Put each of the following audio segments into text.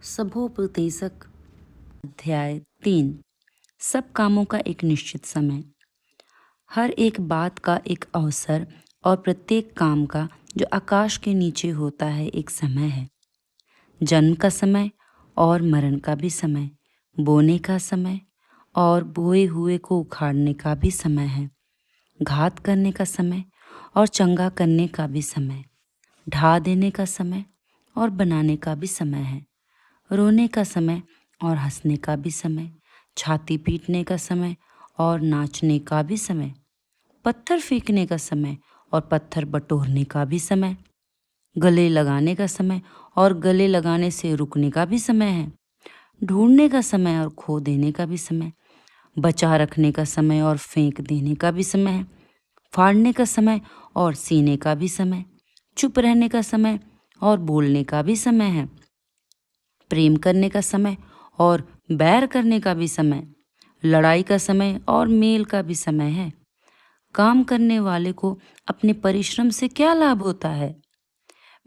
सभोपदेशक अध्याय 3। सब कामों का एक निश्चित समय। हर एक बात का एक अवसर और प्रत्येक काम का जो आकाश के नीचे होता है एक समय है। जन्म का समय और मरण का भी समय, बोने का समय और बोए हुए को उखाड़ने का भी समय है, घात करने का समय और चंगा करने का भी समय, ढा देने का समय और बनाने का भी समय है, रोने का समय और हंसने का भी समय, छाती पीटने का समय और नाचने का भी समय, पत्थर फेंकने का समय और पत्थर बटोरने का भी समय, गले लगाने का समय और गले लगाने से रुकने का भी समय है, ढूंढने का समय और खो देने का भी समय, बचा रखने का समय और फेंक देने का भी समय है, फाड़ने का समय और सीने का भी समय, चुप रहने का समय और बोलने का भी समय है, प्रेम करने का समय और बैर करने का भी समय, लड़ाई का समय और मेल का भी समय है। काम करने वाले को अपने परिश्रम से क्या लाभ होता है?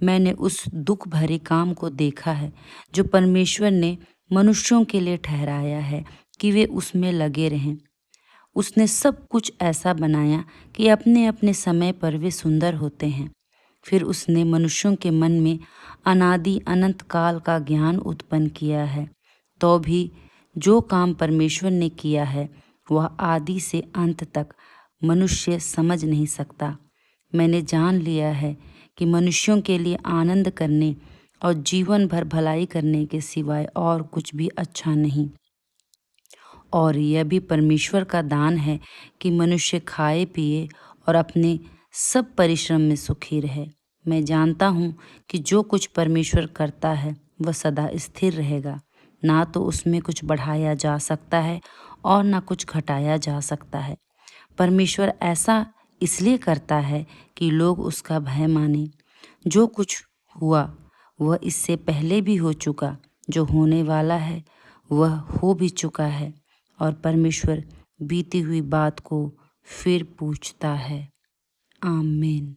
मैंने उस दुख भरे काम को देखा है जो परमेश्वर ने मनुष्यों के लिए ठहराया है कि वे उसमें लगे रहें। उसने सब कुछ ऐसा बनाया कि अपने अपने समय पर वे सुंदर होते हैं। फिर उसने मनुष्यों के मन में अनादि अनंत काल का ज्ञान उत्पन्न किया है। तो भी जो काम परमेश्वर ने किया है वह आदि से अंत तक मनुष्य समझ नहीं सकता। मैंने जान लिया है कि मनुष्यों के लिए आनंद करने और जीवन भर भलाई करने के सिवाय और कुछ भी अच्छा नहीं। और यह भी परमेश्वर का दान है कि मनुष्य खाए पिए और अपने सब परिश्रम में सुखी रहे। मैं जानता हूँ कि जो कुछ परमेश्वर करता है वह सदा स्थिर रहेगा, ना तो उसमें कुछ बढ़ाया जा सकता है और ना कुछ घटाया जा सकता है। परमेश्वर ऐसा इसलिए करता है कि लोग उसका भय माने। जो कुछ हुआ वह इससे पहले भी हो चुका, जो होने वाला है वह हो भी चुका है, और परमेश्वर बीती हुई बात को फिर पूछता है। आमीन।